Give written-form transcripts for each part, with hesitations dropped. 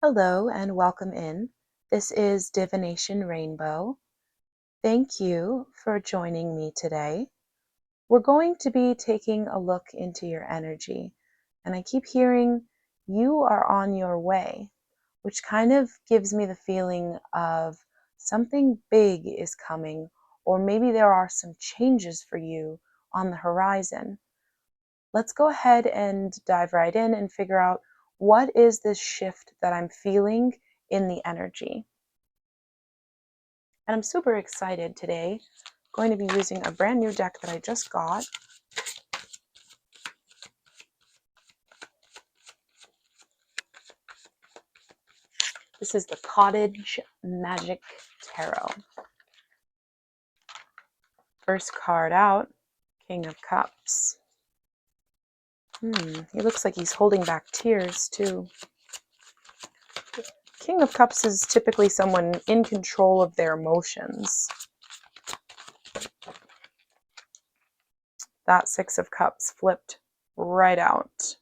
Hello and welcome in. This is Divination Rainbow. Thank you for joining me today. We're going to be taking a look into your energy, and I keep hearing you are on your way, which kind of gives me the feeling of something big is coming, or maybe there are some changes for you on the horizon. Let's go ahead and dive right in and figure out what is this shift that I'm feeling in the energy. And I'm super excited today. I'm going to be using a brand new deck that I just got. This is the Cottage Magic Tarot. First card out, King of Cups. He looks like he's holding back tears too. King of Cups is typically someone in control of their emotions. That Six of Cups flipped right out.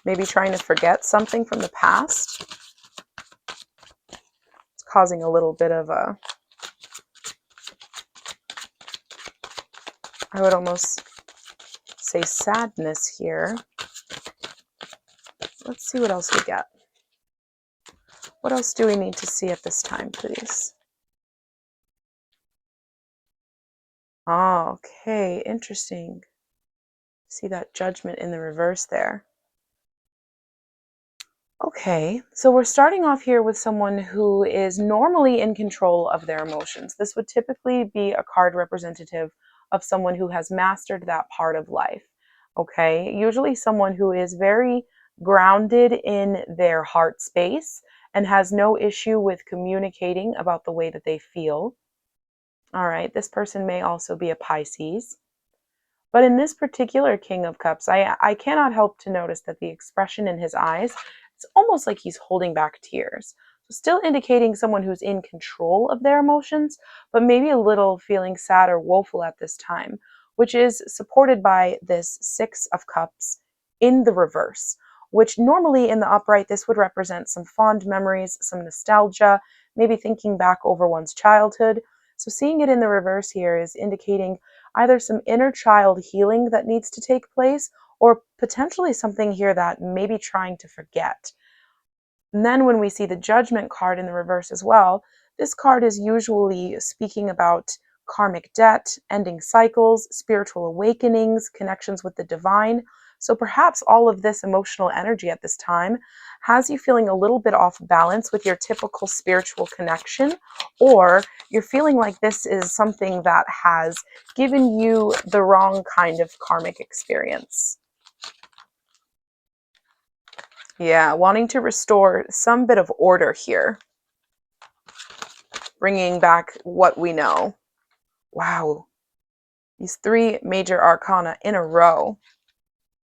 Maybe trying to forget something from the past. It's causing a little bit of a, I would almost say, sadness here. Let's see what else we get. What else do we need to see at this time, please? Oh, okay, interesting. See that Judgment in the reverse there. Okay, so we're starting off here with someone who is normally in control of their emotions. This would typically be a card representative of someone who has mastered that part of life. Okay, usually someone who is very grounded in their heart space and has no issue with communicating about the way that they feel. All right, this person may also be a Pisces. But in this particular King of Cups, I cannot help to notice that the expression in his eyes, it's almost like he's holding back tears. So still indicating someone who's in control of their emotions, but maybe a little feeling sad or woeful at this time, which is supported by this Six of Cups in the reverse, which normally in the upright, this would represent some fond memories, some nostalgia, maybe thinking back over one's childhood. So seeing it in the reverse here is indicating either some inner child healing that needs to take place, or potentially something here that may be trying to forget. And then when we see the Judgment card in the reverse as well, this card is usually speaking about karmic debt, ending cycles, spiritual awakenings, connections with the divine. So perhaps all of this emotional energy at this time has you feeling a little bit off balance with your typical spiritual connection, or you're feeling like this is something that has given you the wrong kind of karmic experience. Yeah, wanting to restore some bit of order here. Bringing back what we know. Wow. These three major arcana in a row.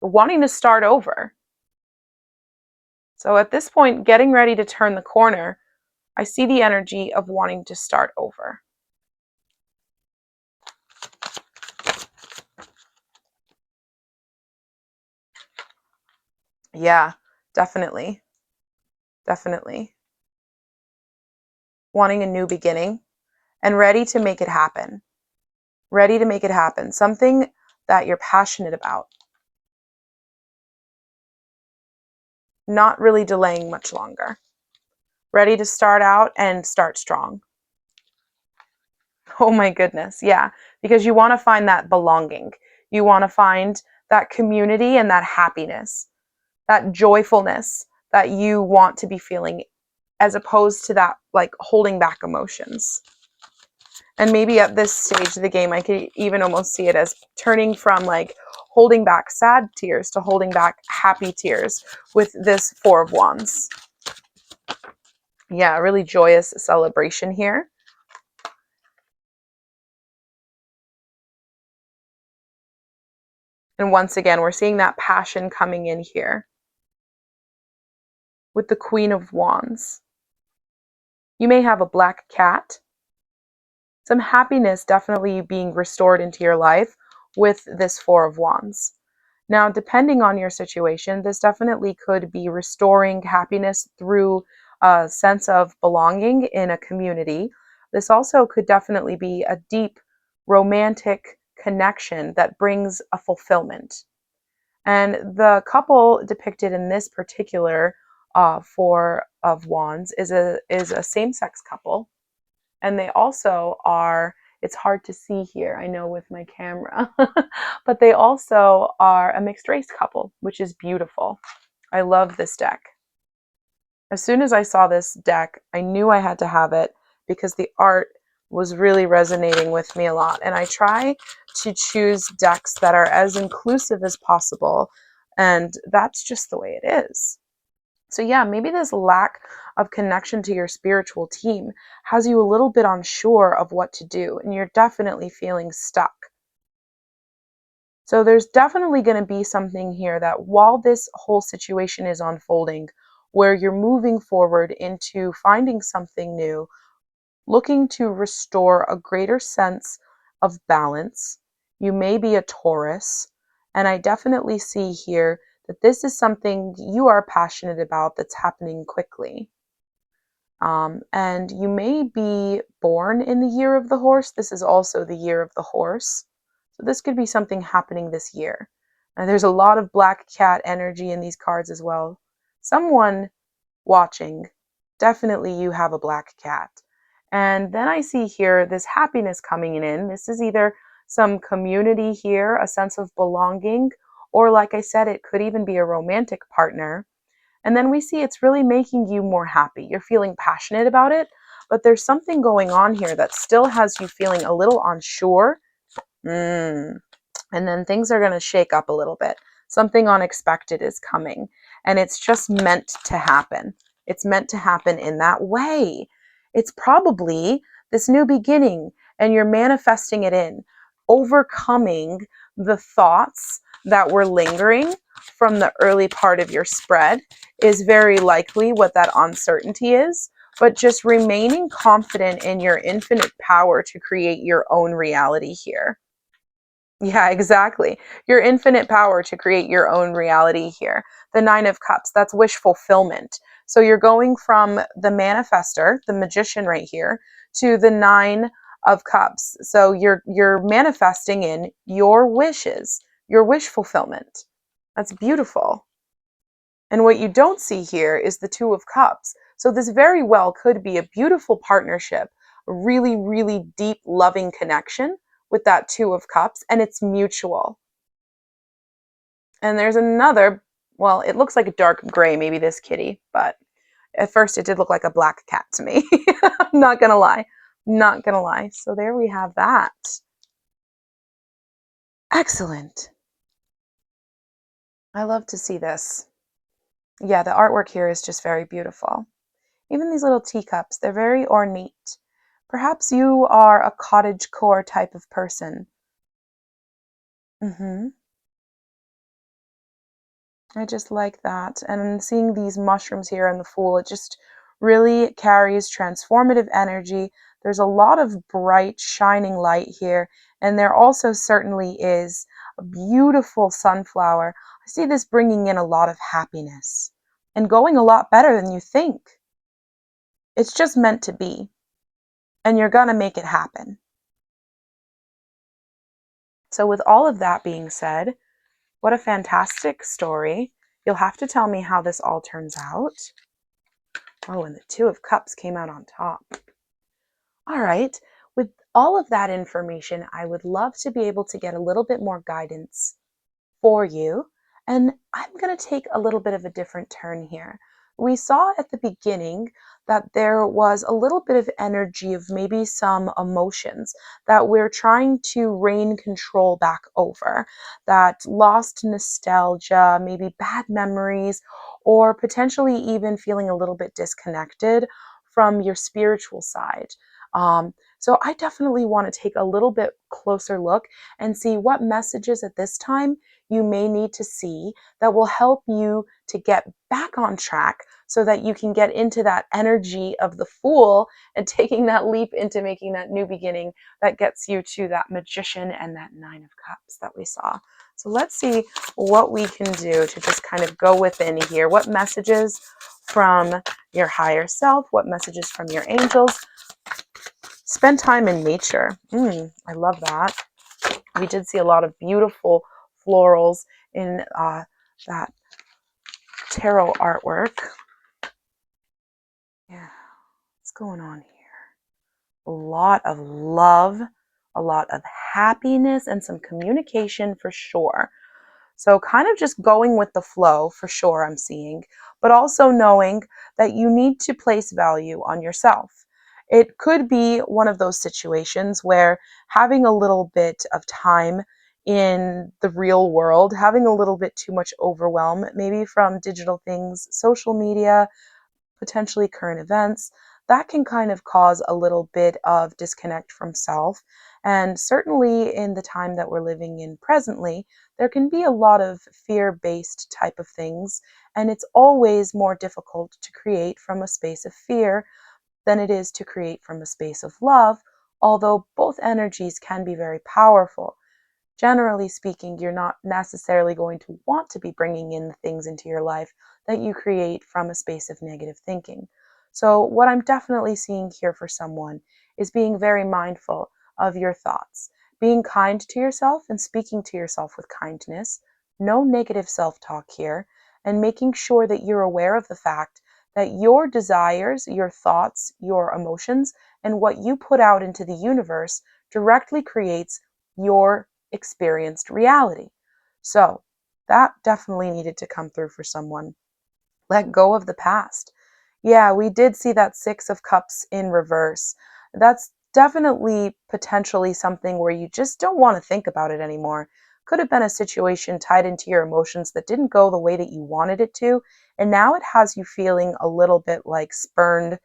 Wanting to start over. So at this point, getting ready to turn the corner, I see the energy of wanting to start over. Yeah, definitely. Definitely. Wanting a new beginning and ready to make it happen. Ready to make it happen. Something that you're passionate about. Not really delaying much longer. Ready to start out and start strong. Oh my goodness, yeah. Because you want to find that belonging. You want to find that community and that happiness, that joyfulness that you want to be feeling, as opposed to that like holding back emotions. And maybe at this stage of the game, I could even almost see it as turning from like holding back sad tears to holding back happy tears with this Four of Wands. Yeah, really joyous celebration here. And once again, we're seeing that passion coming in here with the Queen of Wands. You may have a black cat. some happiness definitely being restored into your life with this Four of Wands. Now, depending on your situation, this definitely could be restoring happiness through a sense of belonging in a community. This also could definitely be a deep romantic connection that brings a fulfillment. And the couple depicted in this particular Four of Wands is a same-sex couple, and they also are, it's hard to see here, I know with my camera, but they also are a mixed race couple, which is beautiful. I love this deck. As soon as I saw this deck, I knew I had to have it because the art was really resonating with me a lot. And I try to choose decks that are as inclusive as possible. And that's just the way it is. So yeah, maybe this lack of connection to your spiritual team has you a little bit unsure of what to do, and you're definitely feeling stuck. So there's definitely going to be something here that while this whole situation is unfolding, where you're moving forward into finding something new, looking to restore a greater sense of balance. You may be a Taurus, and I definitely see here that this is something you are passionate about that's happening quickly. And you may be born in the year of the horse. This is also the year of the horse. So this could be something happening this year. And there's a lot of black cat energy in these cards as well. Someone watching, definitely you have a black cat. And then I see here this happiness coming in. This is either some community here, a sense of belonging, or like I said, it could even be a romantic partner. And then we see it's really making you more happy. You're feeling passionate about it, but there's something going on here that still has you feeling a little unsure. And then things are going to shake up a little bit. Something unexpected is coming, and it's just meant to happen. It's meant to happen in that way. It's probably this new beginning, and you're manifesting it in, overcoming the thoughts that were lingering from the early part of your spread is very likely what that uncertainty is, but just remaining confident in your infinite power to create your own reality here. Yeah, exactly. Your infinite power to create your own reality here. The Nine of Cups, that's wish fulfillment. So you're going from the manifester, the magician right here, to the Nine of Cups. So you're manifesting in your wishes, your wish fulfillment. That's beautiful. And what you don't see here is the Two of Cups. So this very well could be a beautiful partnership, a really, really deep, loving connection with that Two of Cups, and it's mutual. And there's another, well, it looks like a dark gray, maybe this kitty, but at first it did look like a black cat to me. I'm not gonna lie. Not gonna lie. So there we have that. Excellent. I love to see this. Yeah, the artwork here is just very beautiful. Even these little teacups, they're very ornate. Perhaps you are a cottagecore type of person. I just like that. And seeing these mushrooms here in the Fool, it just really carries transformative energy. There's a lot of bright, shining light here. And there also certainly is a beautiful sunflower. I see this bringing in a lot of happiness and going a lot better than you think. It's just meant to be. And you're going to make it happen. So with all of that being said, what a fantastic story. You'll have to tell me how this all turns out. Oh, and the Two of Cups came out on top. All right. With all of that information, I would love to be able to get a little bit more guidance for you. And I'm going to take a little bit of a different turn here. We saw at the beginning that there was a little bit of energy of maybe some emotions that we're trying to rein control back over, that lost nostalgia, maybe bad memories, or potentially even feeling a little bit disconnected from your spiritual side. So I definitely want to take a little bit closer look and see what messages at this time you may need to see that will help you to get back on track so that you can get into that energy of the Fool and taking that leap into making that new beginning that gets you to that Magician and that Nine of Cups that we saw. So let's see what we can do to just kind of go within here. What messages from your higher self? What messages from your angels? Spend time in nature. I love that. We did see a lot of beautiful florals in that tarot artwork. Yeah, what's going on here? A lot of love, a lot of happiness, and some communication for sure. So kind of just going with the flow for sure, I'm seeing, but also knowing that you need to place value on yourself. It could be one of those situations where having a little bit of time in the real world, having a little bit too much overwhelm, maybe from digital things, social media, potentially current events, that can kind of cause a little bit of disconnect from self. And certainly in the time that we're living in presently, there can be a lot of fear-based type of things, and it's always more difficult to create from a space of fear than it is to create from a space of love, although both energies can be very powerful. Generally speaking, you're not necessarily going to want to be bringing in the things into your life that you create from a space of negative thinking. So, what I'm definitely seeing here for someone is being very mindful of your thoughts, being kind to yourself and speaking to yourself with kindness, no negative self talk here, and making sure that you're aware of the fact that your desires, your thoughts, your emotions, and what you put out into the universe directly creates your experienced reality. So that definitely needed to come through for someone. Let go of the past. Yeah, we did see that Six of Cups in reverse. That's definitely potentially something where you just don't want to think about it anymore. Could have been a situation tied into your emotions that didn't go the way that you wanted it to, and now it has you feeling a little bit like spurned,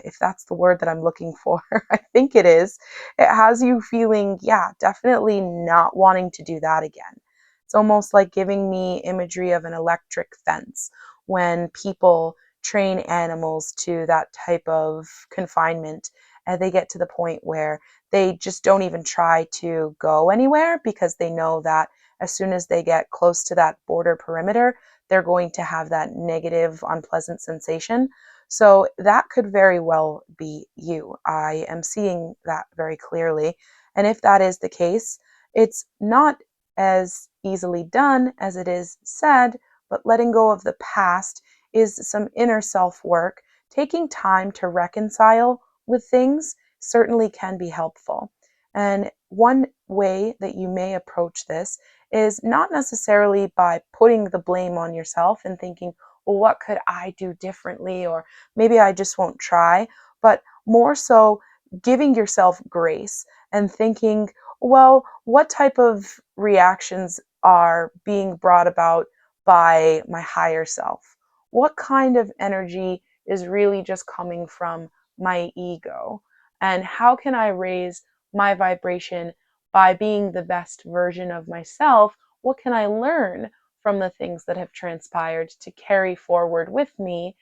if that's the word that I'm looking for. I think it is. It has you feeling, yeah, definitely not wanting to do that again. It's almost like giving me imagery of an electric fence when people train animals to that type of confinement and they get to the point where they just don't even try to go anywhere because they know that as soon as they get close to that border perimeter, they're going to have that negative, unpleasant sensation. So that could very well be you. I am seeing that very clearly. And if that is the case, it's not as easily done as it is said, but letting go of the past is some inner self work. Taking time to reconcile with things certainly can be helpful. And one way that you may approach this is not necessarily by putting the blame on yourself and thinking, well, what could I do differently? Or maybe I just won't try, but more so giving yourself grace and thinking, well, what type of reactions are being brought about by my higher self? What kind of energy is really just coming from my ego? And how can I raise my vibration by being the best version of myself? What can I learn from the things that have transpired to carry forward with me?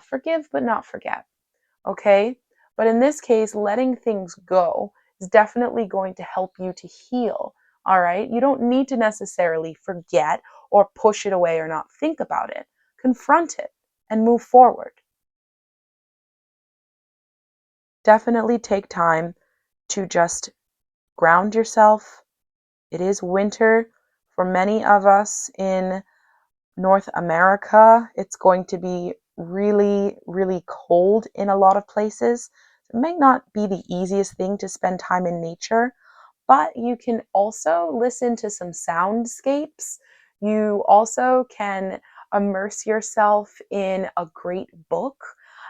Forgive but not forget. Okay? But in this case, letting things go is definitely going to help you to heal. All right? You don't need to necessarily forget or push it away or not think about it. Confront it and move forward. Definitely take time to just ground yourself. It is winter for many of us in North America. It's going to be really, really cold in a lot of places. It might not be the easiest thing to spend time in nature, but you can also listen to some soundscapes. You also can immerse yourself in a great book.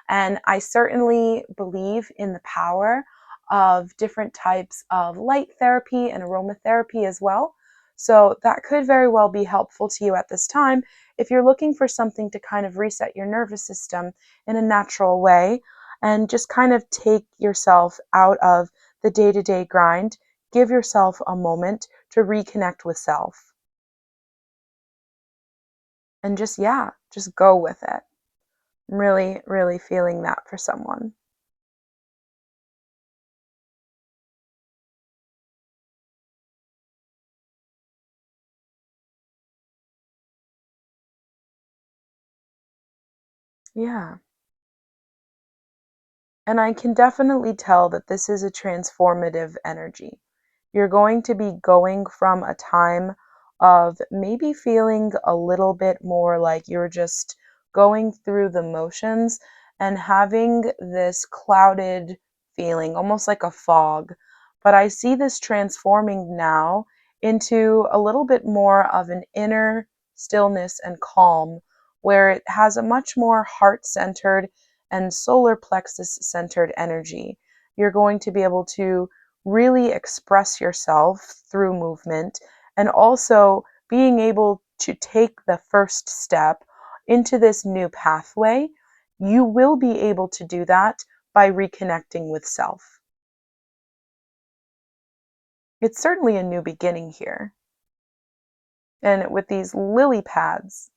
And I certainly believe in the power of different types of light therapy and aromatherapy as well. So that could very well be helpful to you at this time if you're looking for something to kind of reset your nervous system in a natural way and just kind of take yourself out of the day-to-day grind. Give yourself a moment to reconnect with self and just, yeah, just go with it. Really, really feeling that for someone. Yeah. And I can definitely tell that this is a transformative energy. You're going to be going from a time of maybe feeling a little bit more like you're just going through the motions and having this clouded feeling, almost like a fog. But I see this transforming now into a little bit more of an inner stillness and calm, where it has a much more heart centered and solar plexus centered energy. You're going to be able to really express yourself through movement and also being able to take the first step into this new pathway. You will be able to do that by reconnecting with self. It's certainly a new beginning here. And with these lily pads,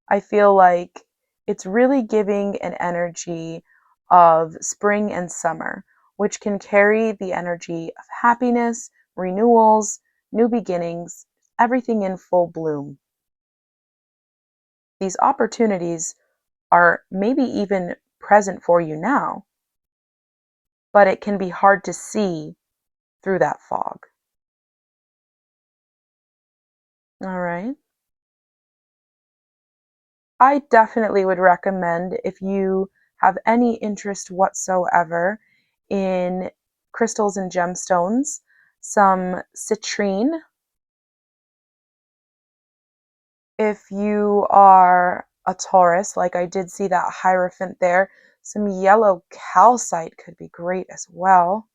I feel like it's really giving an energy of spring and summer, which can carry the energy of happiness, renewals, new beginnings, everything in full bloom. These opportunities are maybe even present for you now, but it can be hard to see through that fog. All right. I definitely would recommend, if you have any interest whatsoever in crystals and gemstones, some citrine. If you are a Taurus, like I did see that Hierophant there, some yellow calcite could be great as well.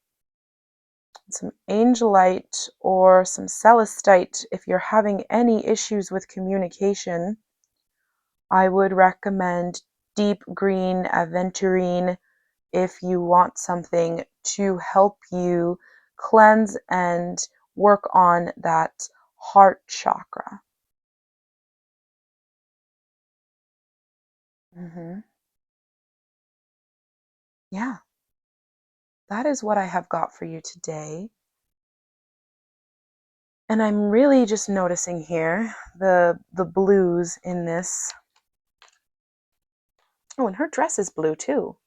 Some angelite or some celestite if you're having any issues with communication. I would recommend deep green aventurine if you want something to help you cleanse and work on that heart chakra. hmm Yeah, that is what I have got for you today. And I'm really just noticing here the blues in this. Oh, and her dress is blue too.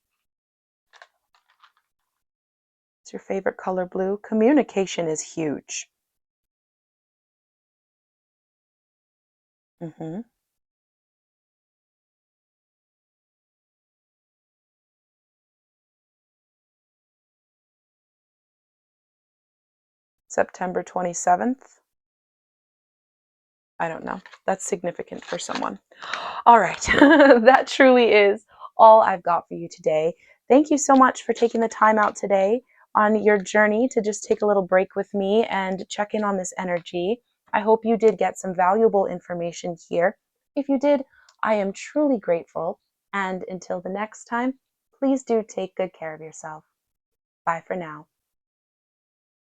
It's your favorite color, blue. Communication is huge. hmm September 27th. I don't know. That's significant for someone. All right. That truly is all I've got for you today. Thank you so much for taking the time out today on your journey to just take a little break with me and check in on this energy. I hope you did get some valuable information here. If you did, I am truly grateful. And until the next time, please do take good care of yourself. Bye for now.